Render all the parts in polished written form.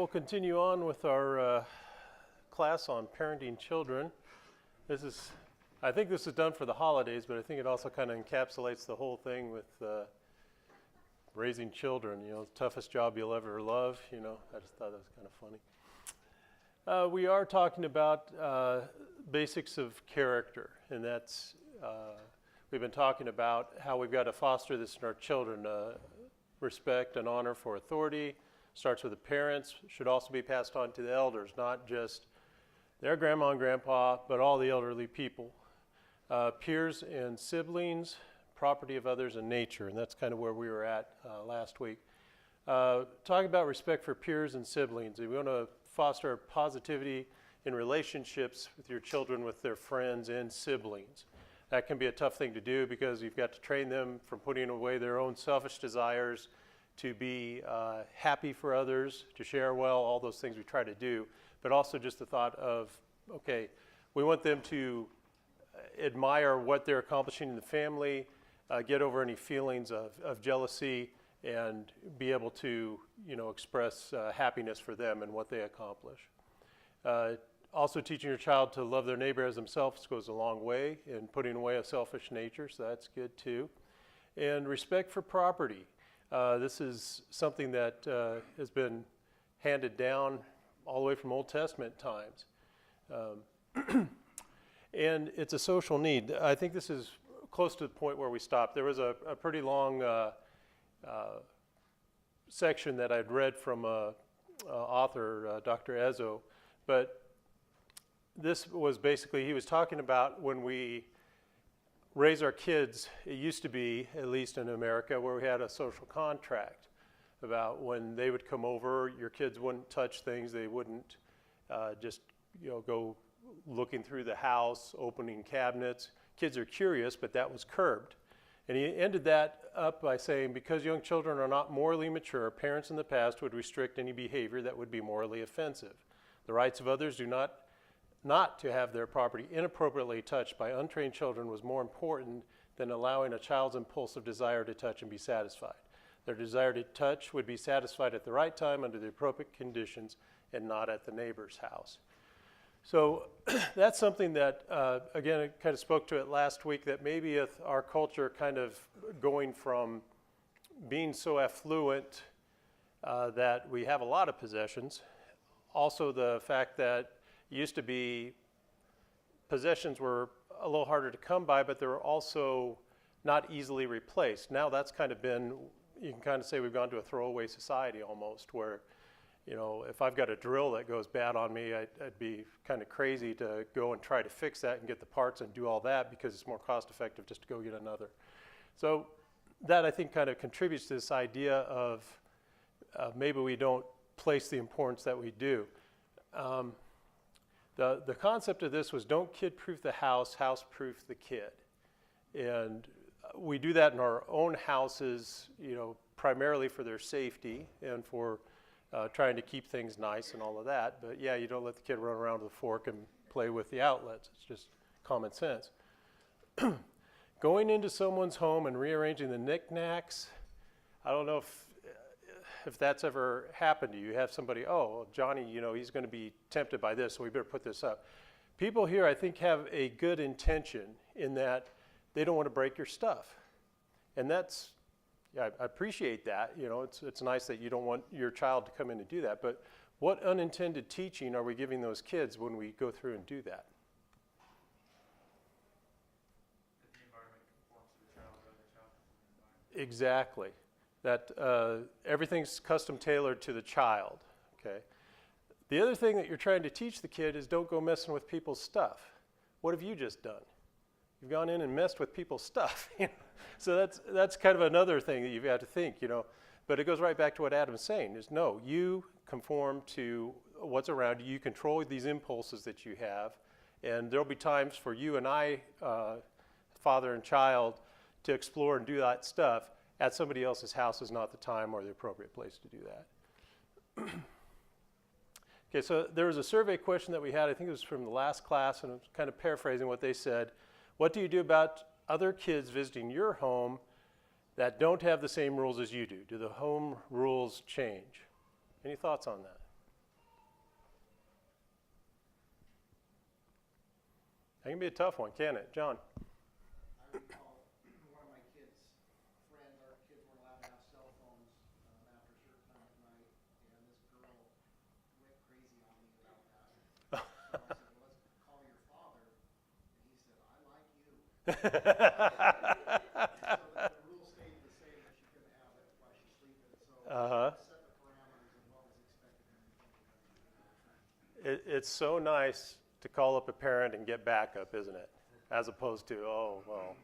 we'll continue on with our class on parenting children. I think this is done for the holidays, but I think it also kind of encapsulates the whole thing with raising children. You know, the toughest job you'll ever love. You know, I just thought that was kind of funny. We are talking about basics of character, and that's we've been talking about how we've got to foster this in our children. Respect and honor for authority starts with the parents, should also be passed on to the elders, not just their grandma and grandpa, but all the elderly people. Peers and siblings, property of others, and nature, and that's kind of where we were at last week. Talking about respect for peers and siblings, we want to foster positivity in relationships with your children, with their friends and siblings. That can be a tough thing to do because you've got to train them from putting away their own selfish desires to be happy for others, to share well, all those things we try to do, but also just the thought of, okay, we want them to admire what they're accomplishing in the family, get over any feelings of jealousy, and be able to, you know, express happiness for them and what they accomplish. Also teaching your child to love their neighbor as themselves goes a long way in putting away a selfish nature, so that's good too. And respect for property. This is something that has been handed down all the way from Old Testament times. And it's a social need. I think this is close to the point where we stopped. There was a pretty long section that I'd read from author, Dr. Ezzo, but this was basically, he was talking about when we raise our kids, it used to be, at least in America, where we had a social contract about when they would come over, your kids wouldn't touch things, they wouldn't just, you know, go looking through the house, opening cabinets. Kids are curious, but that was curbed. And he ended that up by saying, because young children are not morally mature, parents in the past would restrict any behavior that would be morally offensive. The rights of others not to have their property inappropriately touched by untrained children was more important than allowing a child's impulsive desire to touch and be satisfied. Their desire to touch would be satisfied at the right time under the appropriate conditions and not at the neighbor's house. So that's something that, again, I kind of spoke to it last week, that maybe if our culture kind of going from being so affluent that we have a lot of possessions, also the fact that it used to be possessions were a little harder to come by, but they were also not easily replaced. Now that's kind of been, you can kind of say we've gone to a throwaway society almost, where, you know, if I've got a drill that goes bad on me, I'd be kind of crazy to go and try to fix that and get the parts and do all that because it's more cost effective just to go get another. So that, I think, kind of contributes to this idea of maybe we don't place the importance that we do. The concept of this was don't kid-proof the house, house-proof the kid. And we do that in our own houses, you know, primarily for their safety and for trying to keep things nice and all of that. But yeah, you don't let the kid run around with a fork and play with the outlets. It's just common sense. Going into someone's home and rearranging the knickknacks, I don't know if that's ever happened to you. You have somebody, oh, Johnny, you know, he's going to be tempted by this, so we better put this up. People here, I think, have a good intention in that they don't want to break your stuff. And that's, yeah, I appreciate that. You know, it's nice that you don't want your child to come in and do that. But what unintended teaching are we giving those kids when we go through and do that? That the environment conforms to the child rather than the child conforms to the environment. Exactly. That everything's custom tailored to the child, okay? The other thing that you're trying to teach the kid is don't go messing with people's stuff. What have you just done? You've gone in and messed with people's stuff. So that's kind of another thing that you've got to think, you know. But it goes right back to what Adam's saying, is no, you conform to what's around you. You control these impulses that you have. And there'll be times for you and I, father and child, to explore and do that stuff. At somebody else's house is not the time or the appropriate place to do that. Okay, so there was a survey question that we had, I think it was from the last class, and I'm kind of paraphrasing what they said. What do you do about other kids visiting your home that don't have the same rules as you do? Do the home rules change? Any thoughts on that? That can be a tough one, can't it, John? I recall one of my kids' friends, our kids weren't allowed to have cell phones after a certain time at night, and this girl went crazy on me about that. So I said, well, let's call your father, and he said, I like you. So the rule stayed the same, that she couldn't have it while she's sleeping, so Uh-huh. set the parameters of what was expected and It's so nice to call up a parent and get backup, isn't it? As opposed to, oh, well,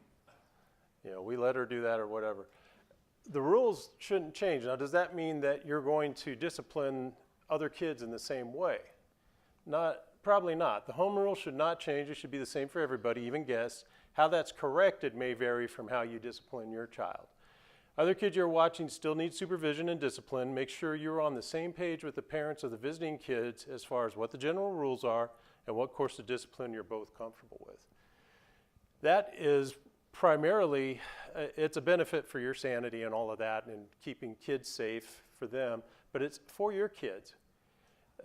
we let her do that or whatever. The rules shouldn't change. Now, does that mean that you're going to discipline other kids in the same way? Probably not. The home rule should not change. It should be the same for everybody, even guests. How that's corrected may vary from how you discipline your child. Other kids you're watching still need supervision and discipline. Make sure you're on the same page with the parents of the visiting kids as far as what the general rules are and what course of discipline you're both comfortable with. That is primarily, it's a benefit for your sanity and all of that and keeping kids safe for them, but it's for your kids.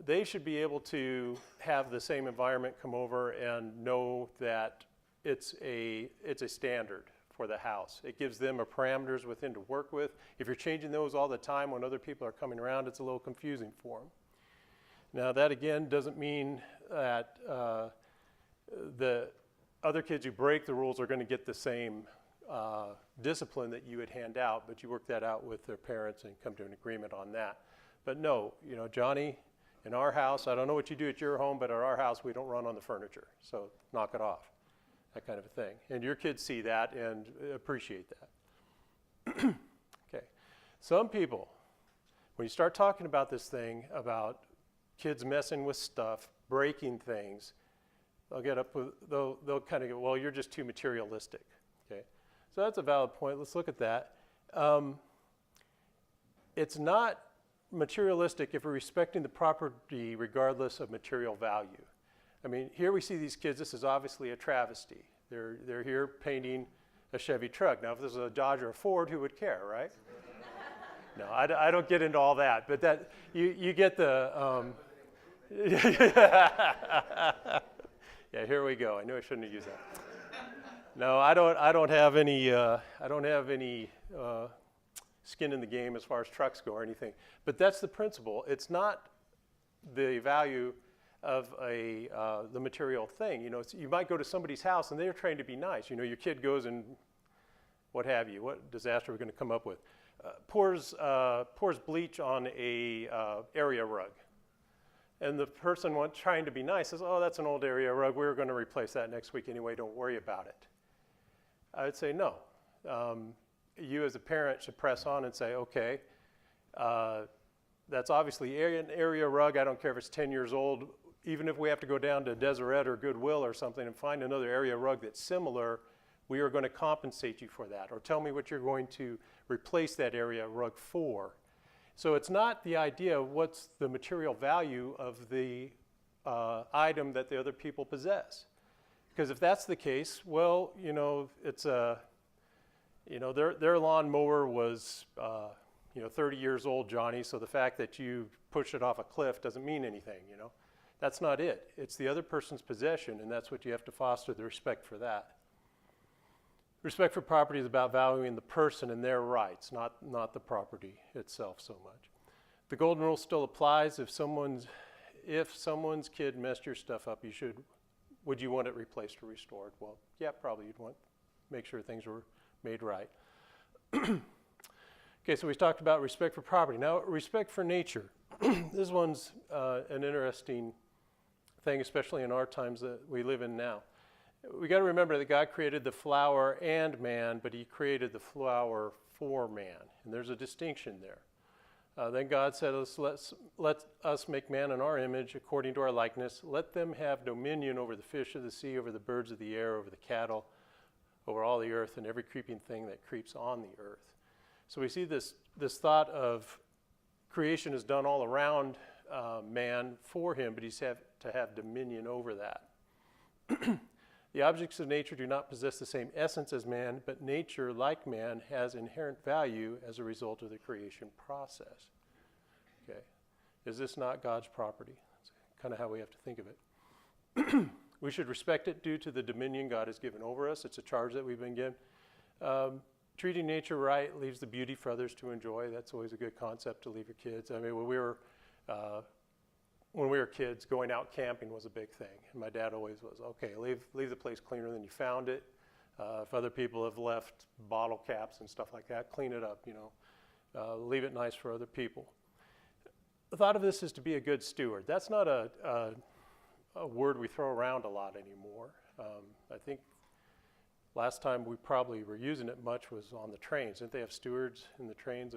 They should be able to have the same environment come over and know that it's a standard for the house. It gives them a parameters within to work with. If you're changing those all the time when other people are coming around, it's a little confusing for them. Now that again doesn't mean that the other kids who break the rules are going to get the same discipline that you would hand out, but you work that out with their parents and come to an agreement on that. But no, Johnny, in our house, I don't know what you do at your home, but at our house we don't run on the furniture, so knock it off. That kind of a thing. And your kids see that and appreciate that. Okay. Some people, when you start talking about this thing, about kids messing with stuff, breaking things, they'll kind of go, well, you're just too materialistic. Okay. So that's a valid point. Let's look at that. It's not materialistic if we're respecting the property regardless of material value. I mean, here we see these kids, this is obviously a travesty. They're here painting a Chevy truck. Now, if this was a Dodge or a Ford, who would care, right? No, I don't get into all that, but that you get the, yeah, here we go. I knew I shouldn't have used that. No, I don't have any skin in the game as far as trucks go or anything. But that's the principle. It's not the value of the material thing. You might go to somebody's house and they're trying to be nice. Your kid goes and what have you, what disaster we're going to come up with. Pours bleach on a area rug. And the person trying to be nice says, oh, that's an old area rug. We're going to replace that next week anyway. Don't worry about it. I would say no. You as a parent should press on and say, okay, that's obviously an area rug. I don't care if it's 10 years old. Even if we have to go down to Deseret or Goodwill or something and find another area rug that's similar, we are going to compensate you for that. Or tell me what you're going to replace that area rug for. So it's not the idea of what's the material value of the item that the other people possess. Because if that's the case, well, it's their lawnmower was 30 years old, Johnny, so the fact that you pushed it off a cliff doesn't mean anything, That's not it. It's the other person's possession, and that's what you have to foster, the respect for that. Respect for property is about valuing the person and their rights, not the property itself so much. The golden rule still applies. If someone's kid messed your stuff up, would you want it replaced or restored? Well, yeah, probably you'd want to make sure things were made right. Okay, so we talked about respect for property. Now, respect for nature. This one's an interesting thing, especially in our times that we live in now. We got to remember that God created the flower and man, but he created the flower for man. And there's a distinction there. Then God said, let us make man in our image according to our likeness. Let them have dominion over the fish of the sea, over the birds of the air, over the cattle, over all the earth, and every creeping thing that creeps on the earth. So we see this thought of creation is done all around man for him, but he's to have dominion over that. The objects of nature do not possess the same essence as man, but nature, like man, has inherent value as a result of the creation process. Okay. Is this not God's property? That's kind of how we have to think of it. We should respect it due to the dominion God has given over us. It's a charge that we've been given. Treating nature right leaves the beauty for others to enjoy. That's always a good concept to leave your kids. I mean, when we were kids, going out camping was a big thing. And my dad always was, okay, leave the place cleaner than you found it. If other people have left bottle caps and stuff like that, clean it up, you know. Leave it nice for other people. The thought of this is to be a good steward. That's not a word we throw around a lot anymore. I think last time we probably were using it much was on the trains. Didn't they have stewards in the trains?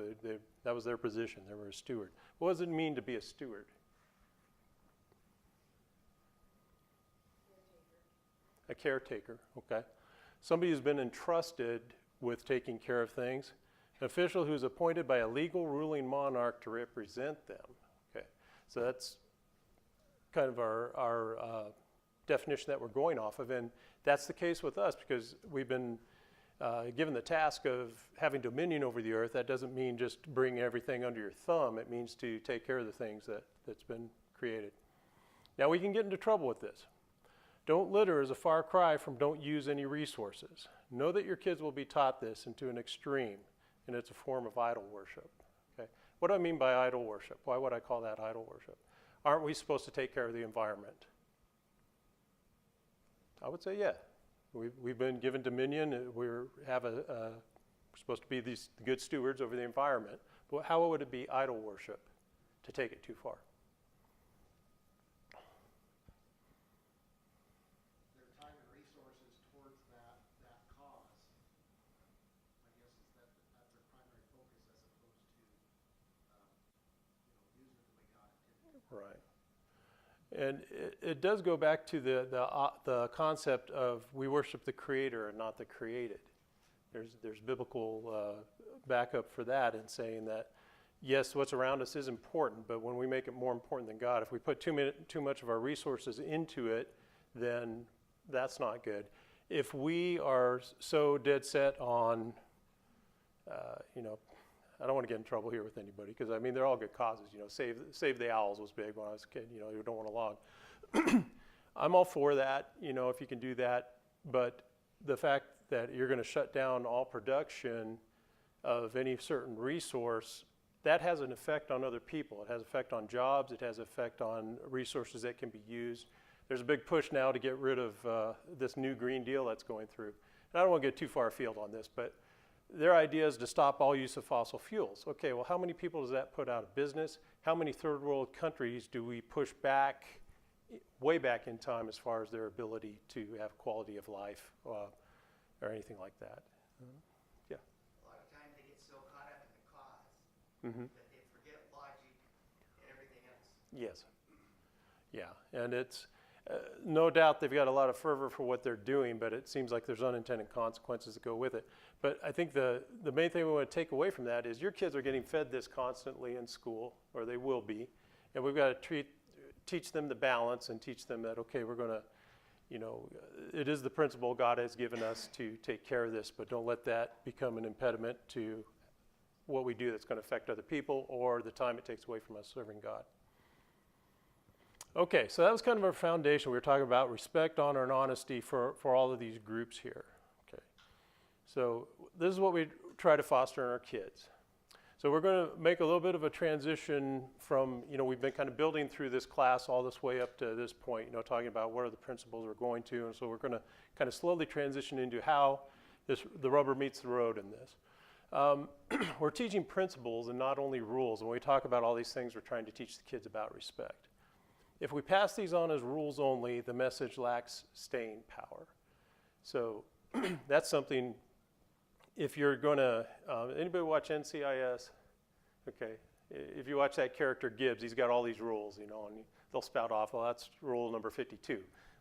That was their position. They were a steward. What does it mean to be a steward? A caretaker, okay. Somebody who's been entrusted with taking care of things. An official who's appointed by a legal ruling monarch to represent them. Okay, so that's kind of our definition that we're going off of, and that's the case with us because we've been given the task of having dominion over the earth. That doesn't mean just bring everything under your thumb. It means to take care of the things that's been created. Now we can get into trouble with this. Don't litter is a far cry from don't use any resources. Know that your kids will be taught this into an extreme, and it's a form of idol worship. Okay? What do I mean by idol worship? Why would I call that idol worship? Aren't we supposed to take care of the environment? I would say yeah. We've been given dominion. We're supposed to be these good stewards over the environment. But how would it be idol worship to take it too far? Their time and resources towards that cause, I guess, is that's their primary focus as opposed to, using it the way God intended. Right. And it does go back to the concept of we worship the Creator and not the created. There's biblical backup for that in saying that, yes, what's around us is important, but when we make it more important than God, if we put too much of our resources into it, then that's not good. If we are so dead set on, I don't want to get in trouble here with anybody because, I mean, they're all good causes. Save the owls was big when I was a kid. You don't want to log. I'm all for that, if you can do that. But the fact that you're going to shut down all production of any certain resource, that has an effect on other people. It has effect on jobs. It has effect on resources that can be used. There's a big push now to get rid of this new Green Deal that's going through. And I don't want to get too far afield on this, but their idea is to stop all use of fossil fuels. Okay, well, how many people does that put out of business? How many third world countries do we push back, way back in time as far as their ability to have quality of life or anything like that? Yeah. A lot of times they get so caught up in the cause that they forget logic and everything else. Yes. Yeah, and it's no doubt they've got a lot of fervor for what they're doing, but it seems like there's unintended consequences that go with it. But I think the main thing we want to take away from that is your kids are getting fed this constantly in school, or they will be, and we've got to teach them the balance and teach them that, okay, we're going to, it is the principle God has given us to take care of this, but don't let that become an impediment to what we do that's going to affect other people or the time it takes away from us serving God. Okay, so that was kind of our foundation. We were talking about respect, honor, and honesty for all of these groups here. Okay, so this is what we try to foster in our kids. So we're going to make a little bit of a transition from, we've been kind of building through this class all this way up to this point, talking about what are the principles we're going to, and so we're going to kind of slowly transition into how the rubber meets the road in this. We're teaching principles and not only rules. When we talk about all these things, we're trying to teach the kids about respect. If we pass these on as rules only, the message lacks staying power. So that's something, if you're going to, anybody watch NCIS? Okay, if you watch that character Gibbs, he's got all these rules, and they'll spout off, well, that's rule number 52.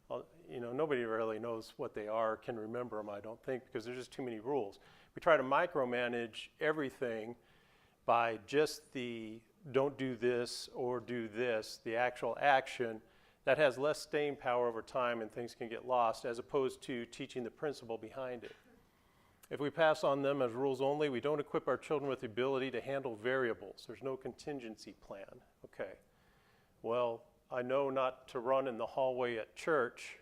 Well, nobody really knows what they are, can remember them, I don't think, because there's just too many rules. We try to micromanage everything by just the don't do this or do this, the actual action, that has less staying power over time and things can get lost, as opposed to teaching the principle behind it. If we pass on them as rules only, we don't equip our children with the ability to handle variables. There's no contingency plan. Okay, well, I know not to run in the hallway at church,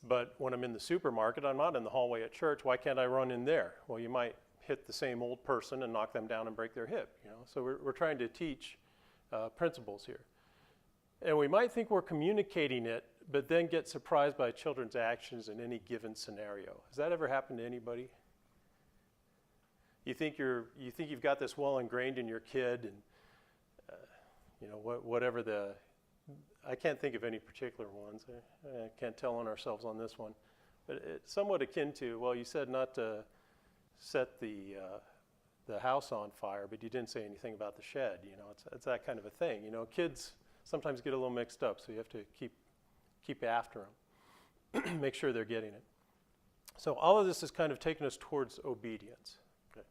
But when I'm in the supermarket, I'm not in the hallway at church. Why can't I run in there? Well, you might hit the same old person and knock them down and break their hip. So we're trying to teach principles here. And we might think we're communicating it, but then get surprised by children's actions in any given scenario. Has that ever happened to anybody? You think you've got this well ingrained in your kid, and whatever I can't think of any particular ones. I can't tell on ourselves on this one, but it's somewhat akin to, well, you said not to set the house on fire, but you didn't say anything about the shed. It's that kind of a thing. Kids sometimes get a little mixed up, so you have to keep after them, make sure they're getting it. So all of this is kind of taking us towards obedience. Okay.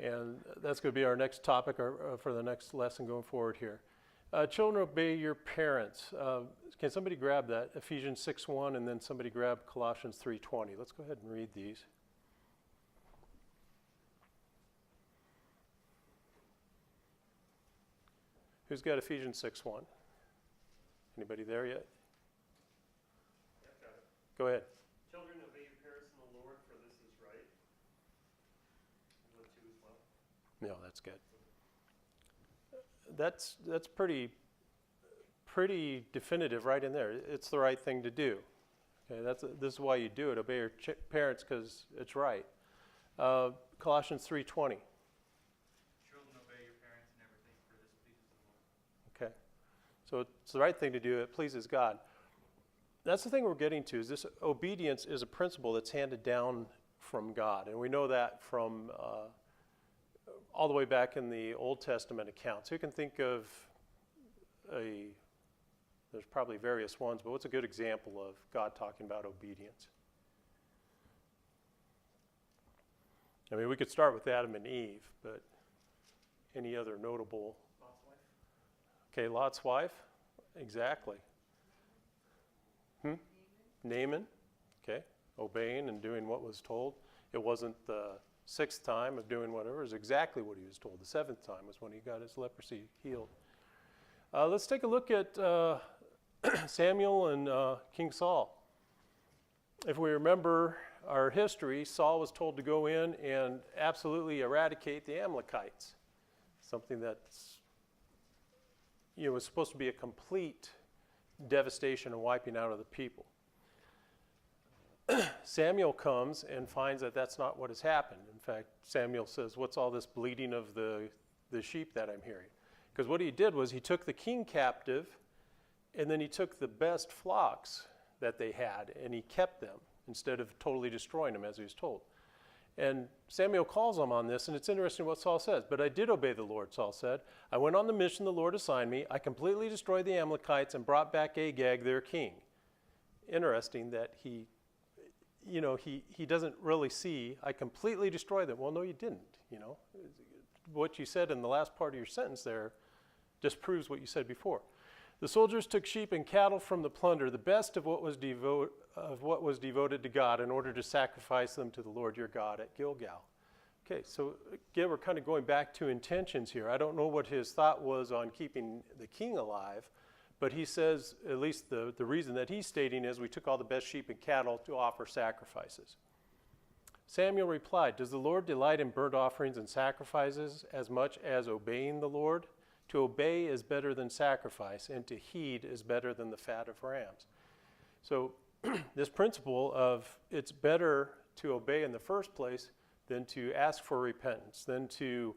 And that's going to be our next topic for the next lesson going forward here. Children, obey your parents. Can somebody grab that? Ephesians 6:1, and then somebody grab Colossians 3:20. Let's go ahead and read these. Who's got Ephesians 6:1? Anybody there yet? I've got it. Go ahead. Children, obey your parents in the Lord, for this is right. You want to as well? No, that's good. That's pretty definitive right in there. It's the right thing to do. Okay, this is why you do it. Obey your parents because it's right. Colossians 3:20. Children, obey your parents in everything, for this pleases the Lord. Okay, so it's the right thing to do. It pleases God. That's the thing we're getting to. Is this obedience is a principle that's handed down from God, and we know that from all the way back in the Old Testament accounts. You can think of there's probably various ones, but what's a good example of God talking about obedience? I mean, we could start with Adam and Eve, but any other notable? Lot's wife. Okay, Lot's wife, exactly. Naaman, okay, obeying and doing what was told. It wasn't the 6th time of doing whatever, it was exactly what he was told. The 7th time was when he got his leprosy healed. Let's take a look at Samuel and King Saul. If we remember our history, Saul was told to go in and absolutely eradicate the Amalekites, something that's was supposed to be a complete devastation and wiping out of the people. Samuel comes and finds that that's not what has happened. In fact, Samuel says, what's all this bleating of the sheep that I'm hearing? Because what he did was he took the king captive, and then he took the best flocks that they had, and he kept them instead of totally destroying them as he was told. And Samuel calls him on this, and it's interesting what Saul says. But I did obey the Lord, Saul said. I went on the mission the Lord assigned me. I completely destroyed the Amalekites and brought back Agag, their king. Interesting that he doesn't really see, I completely destroyed them. Well, no, you didn't, What you said in the last part of your sentence there just proves what you said before. The soldiers took sheep and cattle from the plunder, the best of what was devoted to God, in order to sacrifice them to the Lord your God at Gilgal. Okay, so again, we're kind of going back to intentions here. I don't know what his thought was on keeping the king alive, but he says, at least the reason that he's stating is we took all the best sheep and cattle to offer sacrifices. Samuel replied, does the Lord delight in burnt offerings and sacrifices as much as obeying the Lord? To obey is better than sacrifice, and to heed is better than the fat of rams. So this principle of it's better to obey in the first place than to ask for repentance, than to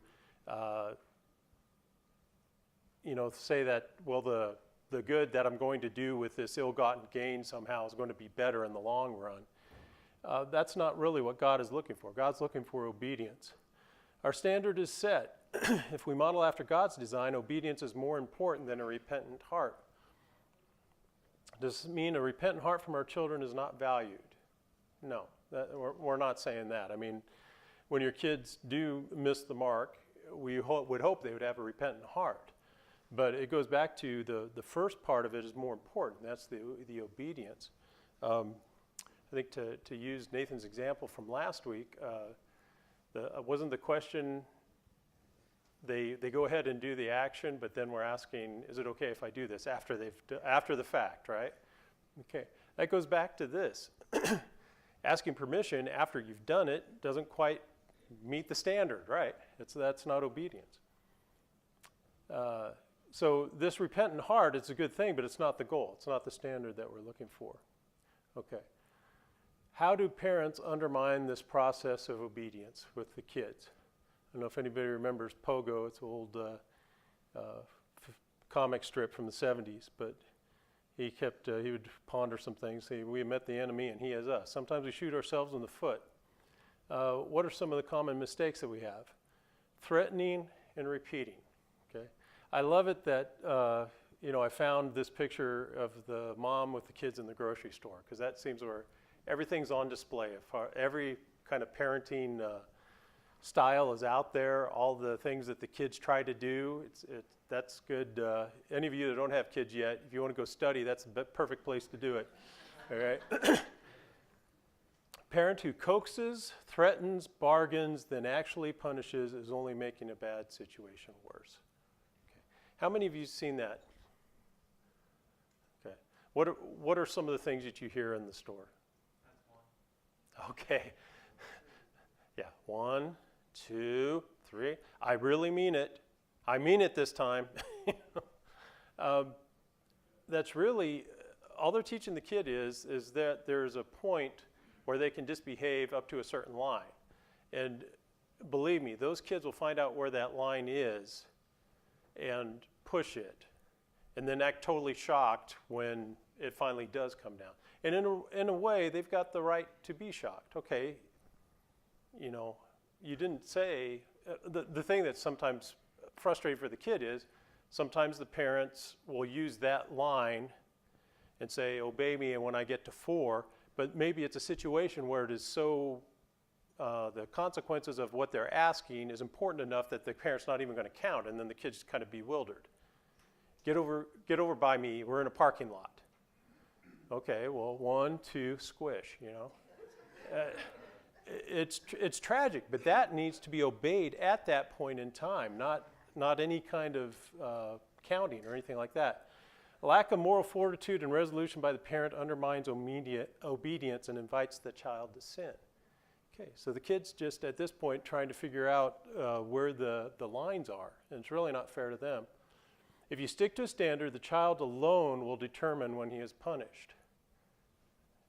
say that, well, the good that I'm going to do with this ill-gotten gain somehow is going to be better in the long run. That's not really what God is looking for. God's looking for obedience. Our standard is set. If we model after God's design, obedience is more important than a repentant heart. Does this mean a repentant heart from our children is not valued? No, we're not saying that. I mean, when your kids do miss the mark, we would hope they would have a repentant heart. But it goes back to the first part of it is more important. That's the obedience. I think to use Nathan's example from last week, wasn't the question, they go ahead and do the action, but then we're asking, is it okay if I do this after the fact, right? Okay. That goes back to this. Asking permission after you've done it doesn't quite meet the standard, right? That's not obedience. So this repentant heart, it's a good thing, but it's not the goal. It's not the standard that we're looking for. Okay. How do parents undermine this process of obedience with the kids? I don't know if anybody remembers Pogo. It's an old comic strip from the 70s, but he would ponder some things. Say, we met the enemy and he has us. Sometimes we shoot ourselves in the foot. What are some of the common mistakes that we have? Threatening and repeating. Okay, I love it that I found this picture of the mom with the kids in the grocery store, because that seems where everything's on display. Every kind of parenting style is out there. All the things that the kids try to do. That's good. Any of you that don't have kids yet, if you want to go study, that's the perfect place to do it. All right. Parent who coaxes, threatens, bargains, then actually punishes is only making a bad situation worse. Okay. How many of you have seen that? Okay. What are some of the things that you hear in the store? That's one. Okay. Yeah. 1, 2, 3. I really mean it. I mean it this time. That's really, all they're teaching the kid is that there's a point where they can disbehave up to a certain line. And believe me, those kids will find out where that line is and push it, and then act totally shocked when it finally does come down. And in a way, they've got the right to be shocked. Okay, you didn't say, the thing that's sometimes frustrating for the kid is sometimes the parents will use that line and say, obey me, and when I get to 4, but maybe it's a situation where it is so, the consequences of what they're asking is important enough that the parent's not even going to count, and then the kid's kind of bewildered. Get over by me, we're in a parking lot. Okay, well, 1, 2, squish, It's tragic, but that needs to be obeyed at that point in time, not any kind of counting or anything like that. A lack of moral fortitude and resolution by the parent undermines obedience and invites the child to sin. Okay, so the kid's just at this point trying to figure out where the lines are, and it's really not fair to them. If you stick to a standard, the child alone will determine when he is punished.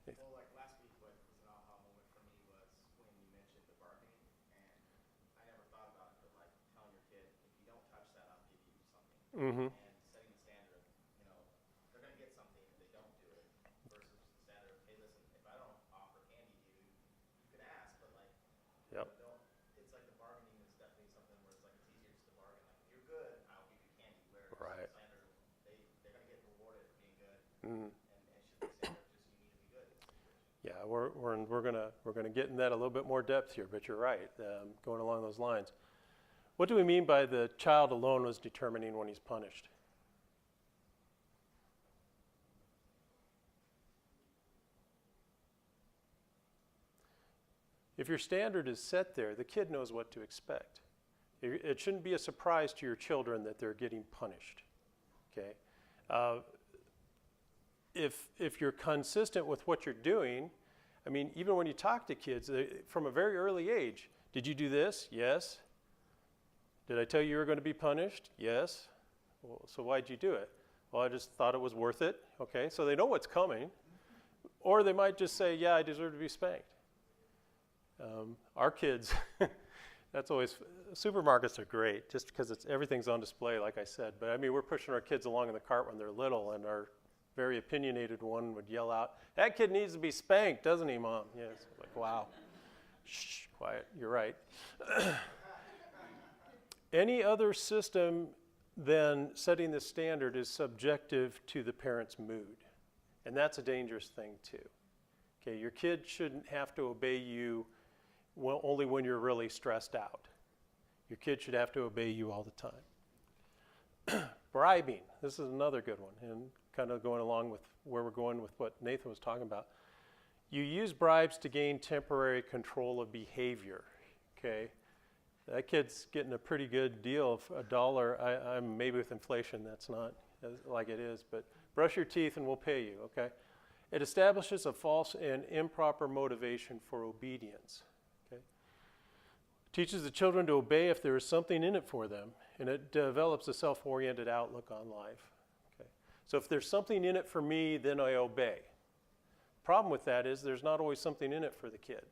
Well, like last week, what was an aha moment for me was when you mentioned the bargaining, and I never thought about it, but like telling your kid, if you don't touch that, I'll give you something. Mm-hmm. And setting the standard of, they're going to get something if they don't do it, versus the standard of, hey, listen, if I don't offer candy to you, you can ask, but like, Yep. it's like the bargaining is definitely something where it's like it's easier just to bargain. Like, if you're good, I'll give you candy. Whereas Right. the standard, they're going to get rewarded for being good, Mm. and should the standard just you need to be good in this situation. Yeah, we're gonna get in that a little bit more depth here, but you're right, going along those lines. What do we mean by the child alone was determining when he's punished? If your standard is set there, the kid knows what to expect. It shouldn't be a surprise to your children that they're getting punished. Okay. If you're consistent with what you're doing, I mean, even when you talk to kids from a very early age, did you do this? Yes. Did I tell you were going to be punished? Yes. Well, so why'd you do it? Well, I just thought it was worth it. Okay, so they know what's coming. Or they might just say, yeah, I deserve to be spanked. Our kids, that's always, supermarkets are great just because everything's on display, like I said. But I mean, we're pushing our kids along in the cart when they're little, and our very opinionated one would yell out, that kid needs to be spanked, doesn't he, Mom? Yes. Like, wow. Shh, quiet, you're right. Any other system than setting the standard is subjective to the parent's mood. And that's a dangerous thing too. Okay, your kid shouldn't have to obey you only when you're really stressed out. Your kid should have to obey you all the time. Bribing, this is another good one, and kind of going along with where we're going with what Nathan was talking about. You use bribes to gain temporary control of behavior, okay? That kid's getting a pretty good deal of $1. I'm maybe with inflation, that's not like it is, but brush your teeth and we'll pay you, okay? It establishes a false and improper motivation for obedience. Okay? Teaches the children to obey if there is something in it for them, and it develops a self-oriented outlook on life. Okay? So if there's something in it for me, then I obey. Problem with that is there's not always something in it for the kid.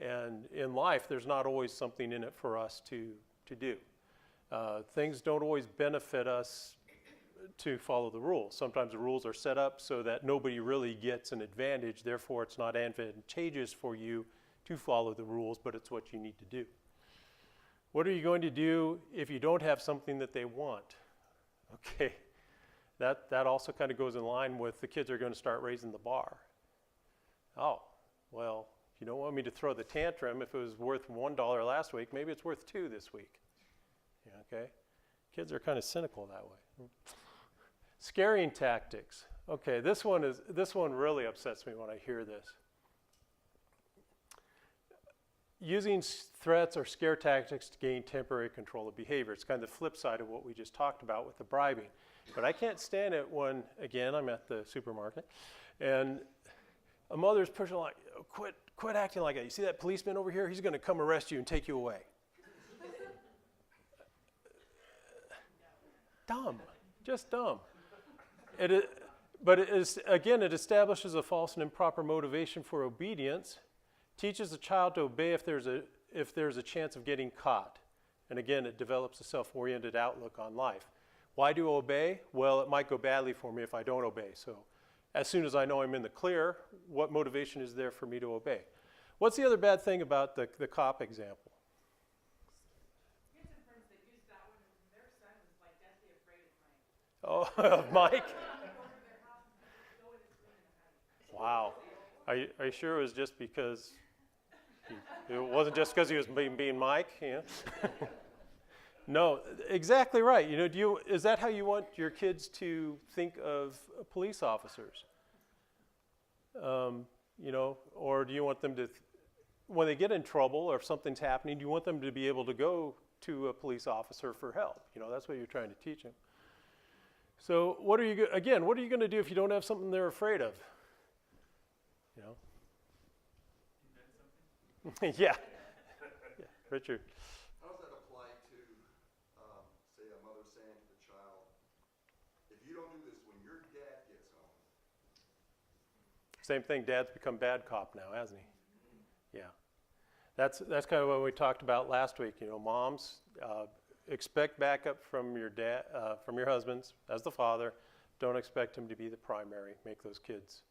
And in life, there's not always something in it for us to do. Things don't always benefit us to follow the rules. Sometimes the rules are set up so that nobody really gets an advantage, therefore it's not advantageous for you to follow the rules, but it's what you need to do. What are you going to do if you don't have something that they want? Okay, that also kind of goes in line with the kids are going to start raising the bar. Oh, well, if you don't want me to throw the tantrum, if it was worth $1 last week, maybe it's worth $2 this week. Yeah, okay, kids are kind of cynical that way. Scaring tactics. Okay, this one really upsets me when I hear this. Using threats or scare tactics to gain temporary control of behavior. It's kind of the flip side of what we just talked about with the bribing. But I can't stand it when, again, I'm at the supermarket, and a mother's pushing like, quit acting like that. You see that policeman over here? He's going to come arrest you and take you away. Dumb, just dumb. But it establishes a false and improper motivation for obedience, teaches the child to obey if there's a chance of getting caught. And again, it develops a self-oriented outlook on life. Why do I obey? Well, it might go badly for me if I don't obey. So as soon as I know I'm in the clear, what motivation is there for me to obey? What's the other bad thing about the cop example? Kids and friends that use that one, and their son is like deathly afraid of Mike. Oh, Mike? Wow. Are you sure it was just because, it wasn't just because he was being Mike? Yeah. No, exactly right. You know, is that how you want your kids to think of police officers? You know, or do you want them to, when they get in trouble or if something's happening, do you want them to be able to go to a police officer for help? You know, that's what you're trying to teach them. So what are you going to do if you don't have something they're afraid of? You know? Yeah. Richard. How does that apply to, say, a mother saying to the child, if you don't do this when your dad gets home? Same thing, Dad's become bad cop now, hasn't he? Yeah. That's kind of what we talked about last week. You know, moms, expect backup from your dad, from your husbands as the father. Don't expect him to be the primary. Make those kids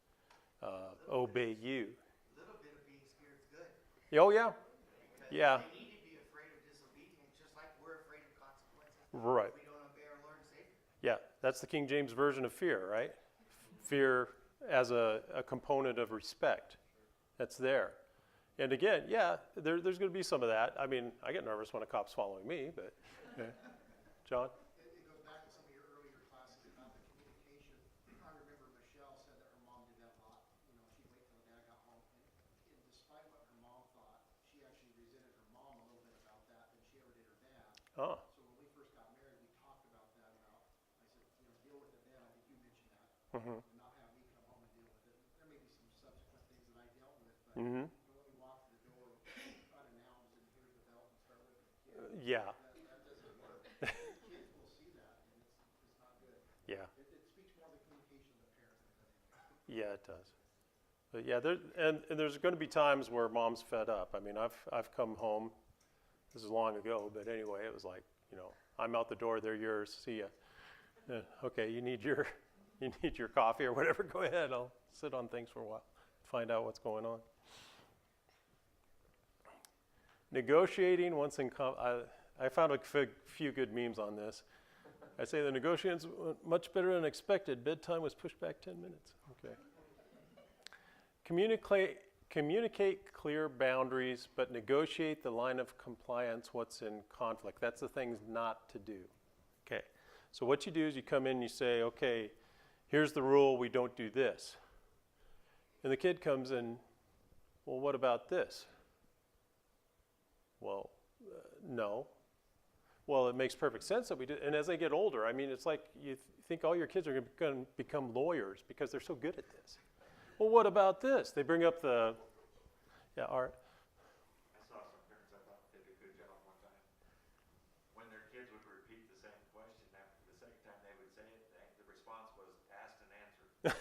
obey you. A little bit of being scared is good. Oh, yeah. Yeah. They need to be afraid of disobedience, just like we're afraid of consequences. Right. If we don't obey our Lord and Savior. Yeah, that's the King James Version of fear, right? Fear as a component of respect. That's there. And again, yeah, there's going to be some of that. I mean, I get nervous when a cop's following me, but yeah. John? It goes back to some of your earlier classes about the communication. I remember Michelle said that her mom did that a lot. You know, she'd wait till Dad got home, and despite what her mom thought, she actually resented her mom a little bit about that than she ever did her dad. Oh, So when we first got married, we talked about that. I said, you know, deal with it then. I think you mentioned that. mm-hmm. And not have me come home and deal with it. There may be some subsequent things that I dealt with, but Mm-hmm. when we walk through the door unannounced and here's the belt and start whipping the kid, Yeah, that doesn't work. Kids will see that, and it's not good. yeah, It speaks more of the communication of the parents than it does. yeah, it does. But yeah, and there's going to be times where mom's fed up. I mean, I've come home. This is long ago, but anyway, it was like, you know, I'm out the door, they're yours. See ya. Okay, you need your coffee or whatever. Go ahead. I'll sit on things for a while, find out what's going on. Negotiating once in I found a few good memes on this. I say the negotiations went much better than expected. Bedtime was pushed back 10 minutes. Okay. Communicate clear boundaries, but negotiate the line of compliance, what's in conflict. That's the things not to do. Okay. So what you do is you come in and you say, okay, here's the rule, we don't do this. And the kid comes in, well, what about this? Well, no. Well, it makes perfect sense that we do. And as they get older, I mean, it's like you think all your kids are going to become lawyers because they're so good at this. Well, what about this? They bring up the, Art. I saw some parents I thought did a good job one time. When their kids would repeat the same question, after the second time they would say it, the response was asked and answered.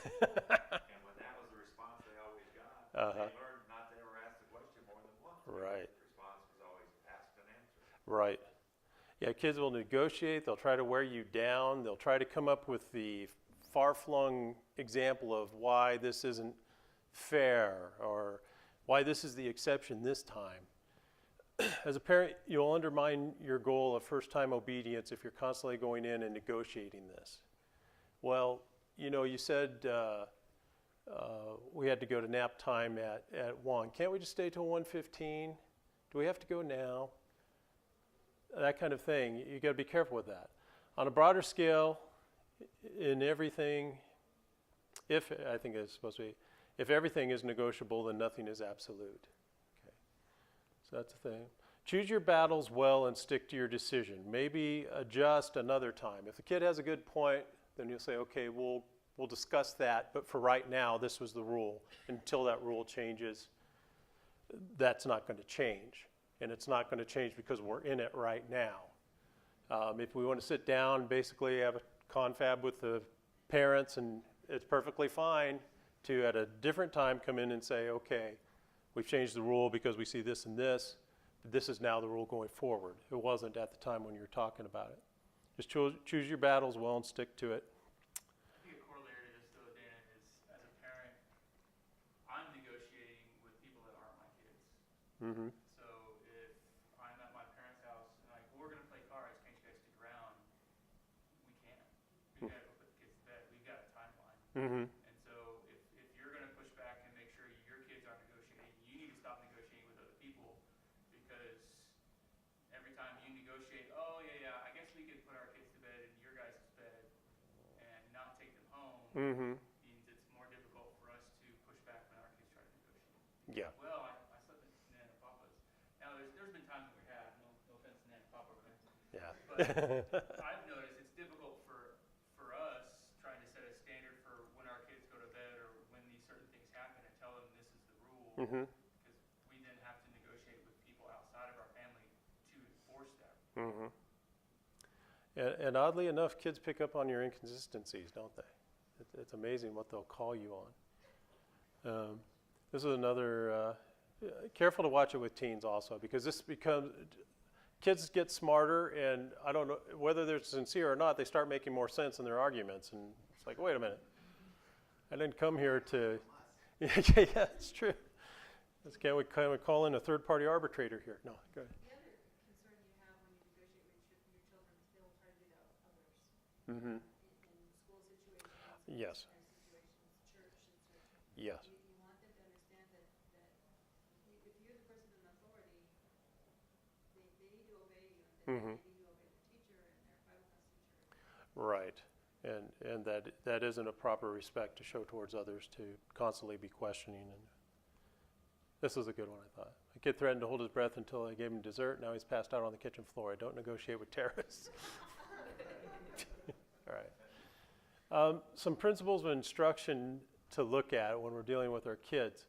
And when that was the response they always got, they learned not to ever ask the question more than once. Right. The response was always asked and answered. Right. Yeah, kids will negotiate. They'll try to wear you down. They'll try to come up with the far-flung example of why this isn't fair or why this is the exception this time. As a parent, you'll undermine your goal of first-time obedience if you're constantly going in and negotiating this. Well, you know, you said we had to go to nap time at 1. Can't we just stay till 1:15? Do we have to go now? That kind of thing. You got to be careful with that. On a broader scale, in everything, if I think it's supposed to be, if everything is negotiable, then nothing is absolute. Okay. So that's the thing. Choose your battles well and stick to your decision. Maybe adjust another time. If the kid has a good point, then you'll say, okay, we'll discuss that, but for right now, this was the rule. Until that rule changes, that's not going to change. And it's not going to change because we're in it right now. If we want to sit down, basically have a confab with the parents, and it's perfectly fine to, at a different time, come in and say, okay, we've changed the rule because we see this and this, but this is now the rule going forward. It wasn't at the time when you were talking about it. Just choose your battles well and stick to it. I think a corollary to this, though, Dan, is as a parent, I'm negotiating with people that aren't my kids. Mm-hmm. So if I'm at my parents' house and like, we're going to play cards, can't you guys stick around? We can't. We got to go put the kids to bed. We've got a timeline. Mm-hmm. And so if you're going to push back and make sure your kids aren't negotiating, you need to stop negotiating with other people, because every time you negotiate, oh, yeah, I guess we could put our kids to bed in your guys' bed and not take them home, Mm-hmm. means it's more difficult for us to push back when our kids try to negotiate. Yeah. Well, I slept in Nana and Papa's. Now, there's been times when we have, no offense to Nana and Papa, but Yeah. I've noticed it's difficult for us trying to set a standard for when our kids go to bed or when these certain things happen and tell them this is the rule, Mm-hmm. because we then have to negotiate with people outside of our family to enforce that. Mm-hmm. And oddly enough, kids pick up on your inconsistencies, don't they? It's amazing what they'll call you on. This is another, careful to watch it with teens also, because this becomes, kids get smarter, and I don't know, whether they're sincere or not, they start making more sense in their arguments, and it's like, wait a minute, I didn't come here to, yeah, it's true. Can we call in a third-party arbitrator here? No, go ahead. The other concern you have when you negotiate with your children is they will try to do that with others. Mm-hmm. In school situations, Yes. military situations, church, and so forth. Yes. You want them to understand that if you're the person in authority, they need to obey you, and Mm-hmm. they need to obey the teacher and their Bible class teacher. Right. And that isn't a proper respect to show towards others, to constantly be questioning. And this was a good one, I thought. A kid threatened to hold his breath until I gave him dessert. Now he's passed out on the kitchen floor. I don't negotiate with terrorists. All right. Some principles of instruction to look at when we're dealing with our kids.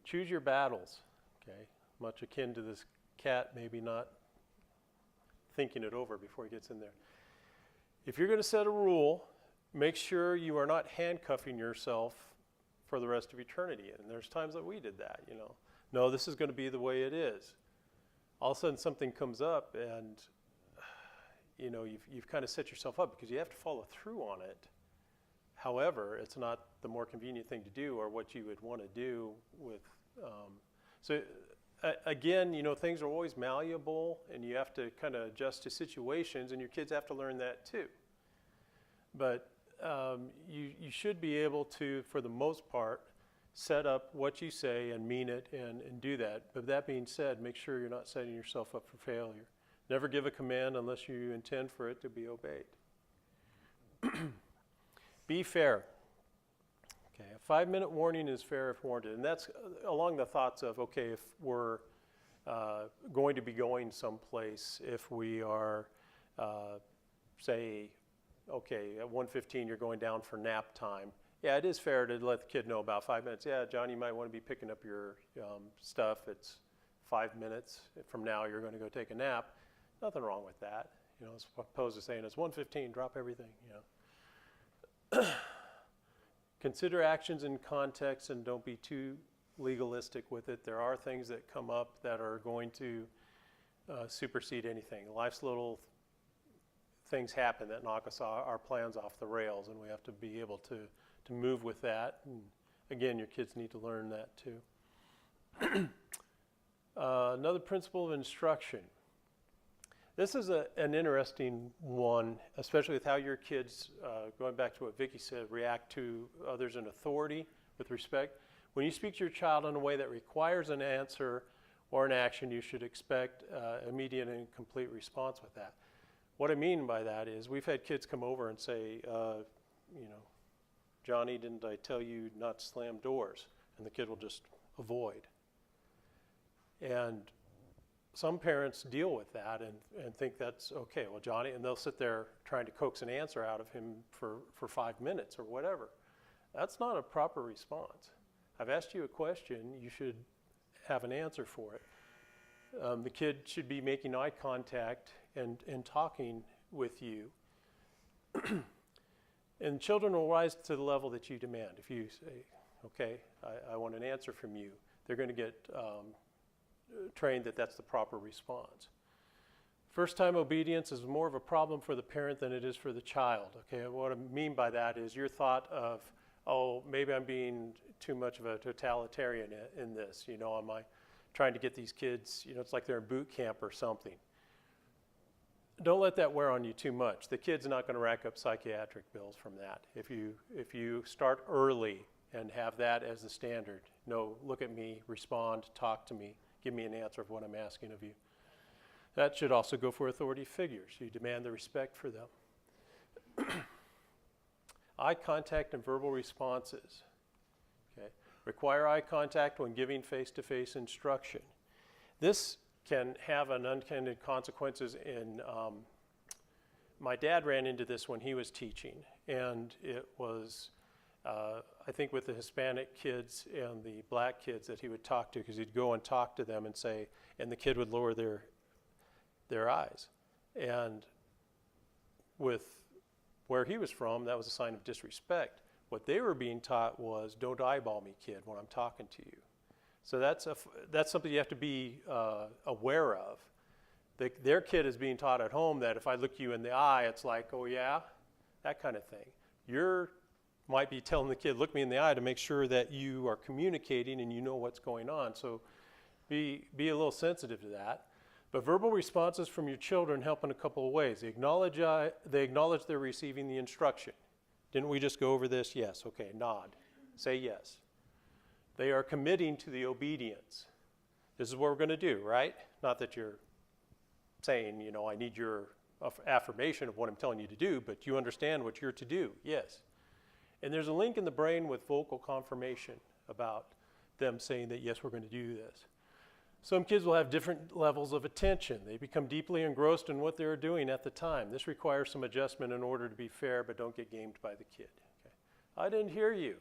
Choose your battles. Okay. Much akin to this cat maybe not thinking it over before he gets in there. If you're going to set a rule, make sure you are not handcuffing yourself for the rest of eternity. And there's times that we did that, you know. No, this is going to be the way it is. All of a sudden something comes up, and you know, you've kind of set yourself up because you have to follow through on it. However, it's not the more convenient thing to do or what you would want to do with. Again, you know, things are always malleable, and you have to kind of adjust to situations, and your kids have to learn that too. But you should be able to, for the most part, set up what you say and mean it and do that. But that being said, make sure you're not setting yourself up for failure. Never give a command unless you intend for it to be obeyed. Be fair. Okay, a 5-minute warning is fair if warranted. And that's along the thoughts of, okay, if we're going to be going someplace, if we are, say, okay, at 1:15 you're going down for nap time. Yeah, it is fair to let the kid know about 5 minutes. Yeah, John, you might want to be picking up your stuff. It's 5 minutes from now you're going to go take a nap. Nothing wrong with that. You know, as opposed to saying it's 1:15, drop everything, you know. Consider actions in context and don't be too legalistic with it. There are things that come up that are going to supersede anything. Life's little things happen that knock us our plans off the rails, and we have to be able to move with that. And again, your kids need to learn that too. Another principle of instruction. This is an interesting one, especially with how your kids, going back to what Vicki said, react to others in authority with respect. When you speak to your child in a way that requires an answer or an action, you should expect immediate and complete response with that. What I mean by that is we've had kids come over and say, you know, Johnny, didn't I tell you not to slam doors? And the kid will just avoid. And some parents deal with that and think that's okay. Well, Johnny, and they'll sit there trying to coax an answer out of him for 5 minutes or whatever. That's not a proper response. I've asked you a question, you should have an answer for it. The kid should be making eye contact and talking with you. And children will rise to the level that you demand. If you say, okay, I want an answer from you, they're going to get trained that that's the proper response. First time obedience is more of a problem for the parent than it is for the child. Okay, what I mean by that is your thought of, oh, maybe I'm being too much of a totalitarian in this. You know, am I trying to get these kids, you know, it's like they're in boot camp or something. Don't let that wear on you too much. The kid's not going to rack up psychiatric bills from that. If you start early and have that as the standard, no, look at me, respond, talk to me, give me an answer of what I'm asking of you. That should also go for authority figures. You demand the respect for them. Eye contact and verbal responses. Okay. Require eye contact when giving face-to-face instruction. This can have an unintended consequences in, my dad ran into this when he was teaching, and it was, I think with the Hispanic kids and the black kids that he would talk to, because he'd go and talk to them and say, and the kid would lower their eyes. And with where he was from, that was a sign of disrespect. What they were being taught was, don't eyeball me, kid, when I'm talking to you. So that's something you have to be aware of. Their kid is being taught at home that if I look you in the eye, it's like, oh yeah, that kind of thing. You might be telling the kid, look me in the eye to make sure that you are communicating and you know what's going on. So be a little sensitive to that. But verbal responses from your children help in a couple of ways. They acknowledge they're receiving the instruction. Didn't we just go over this? Yes. Okay, nod. Say yes. They are committing to the obedience. This is what we're going to do, right? Not that you're saying, you know, I need your affirmation of what I'm telling you to do, but you understand what you're to do. Yes. And there's a link in the brain with vocal confirmation about them saying that, yes, we're going to do this. Some kids will have different levels of attention. They become deeply engrossed in what they're doing at the time. This requires some adjustment in order to be fair, but don't get gamed by the kid. Okay. I didn't hear you.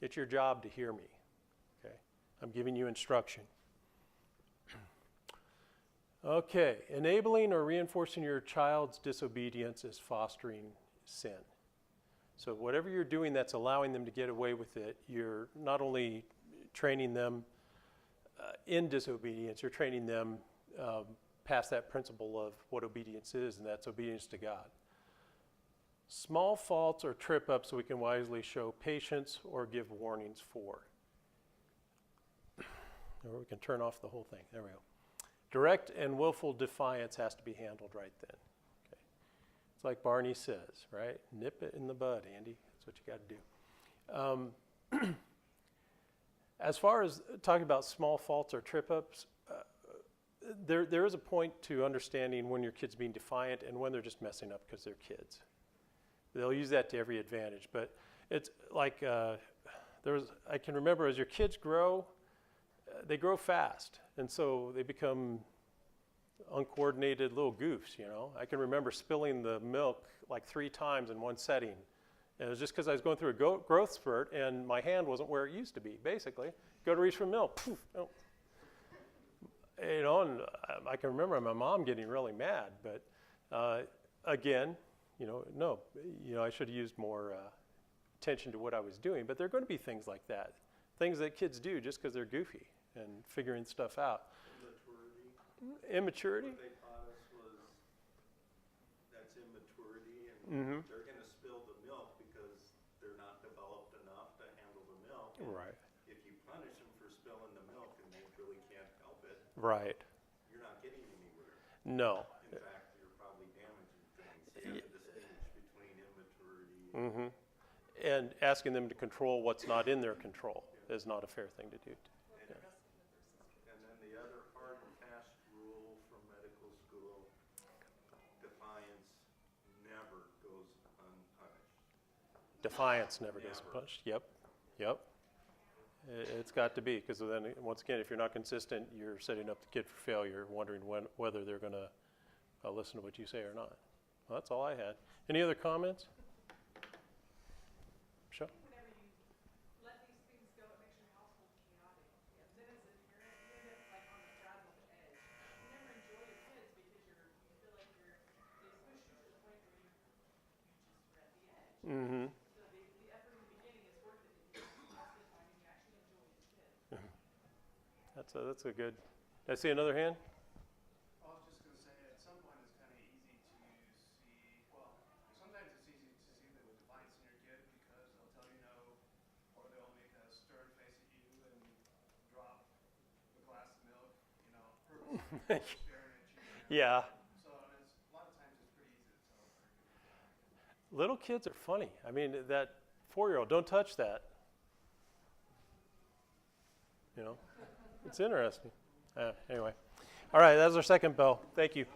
It's your job to hear me. Okay. I'm giving you instruction. Okay. Enabling or reinforcing your child's disobedience is fostering sin. So whatever you're doing that's allowing them to get away with it, you're not only training them in disobedience, you're training them past that principle of what obedience is, and that's obedience to God. Small faults or trip-ups we can wisely show patience or give warnings for. Or we can turn off the whole thing. There we go. Direct and willful defiance has to be handled right then. Okay. It's like Barney says, right? Nip it in the bud, Andy. That's what you got to do. As far as talking about small faults or trip-ups, there is a point to understanding when your kid's being defiant and when they're just messing up because they're kids. They'll use that to every advantage. But it's like I can remember as your kids grow, they grow fast. And so they become uncoordinated little goofs, you know. I can remember spilling the milk like 3 times in one setting. And it was just because I was going through a growth spurt and my hand wasn't where it used to be, basically. Go to reach for milk, poof, oh. You know, and I can remember my mom getting really mad, but again, you know, no, you know, I should have used more attention to what I was doing, but there are going to be things like that, things that kids do just because they're goofy and figuring stuff out. Immaturity? What they taught us was that's immaturity, and they're going to spill the milk because they're not developed enough to handle the milk. And Right. if you punish them for spilling the milk and they really can't help it, Right. you're not getting anywhere. No. In fact, you're probably damaging things. You have to distinguish between immaturity And asking them to control what's not in their control is not a fair thing to do. and then the other hard and fast rule from medical school, defiance never goes unpunished. Defiance never goes Never. punished. Yep. Yep. It's got to be, because then, once again, if you're not consistent, you're setting up the kid for failure, wondering whether they're going to listen to what you say or not. Well, that's all I had. Any other comments? Sure. Whenever you let these things go, it makes your household chaotic. And then as a parent, you end up like on the frazzled edge. You never enjoy your kids because you feel like they push you to the point where you just are at the edge. Mm-hmm. So the effort in the beginning is worth it if you pass the time and you actually enjoy your kids. That's a good. Did I see another hand? I was just going to say, at some point it's kind of easy to see, well, sometimes it's easy to see the defiance in your kid because they'll tell you no, or they'll make a stern face at you and drop the glass of milk, you know, purposely staring at you. Yeah. So it's, a lot of times it's pretty easy to tell if they're good or bad. Little kids are funny. I mean, that 4-year-old, don't touch that. You know, it's interesting. Anyway. All right, that's our second bell. Thank you.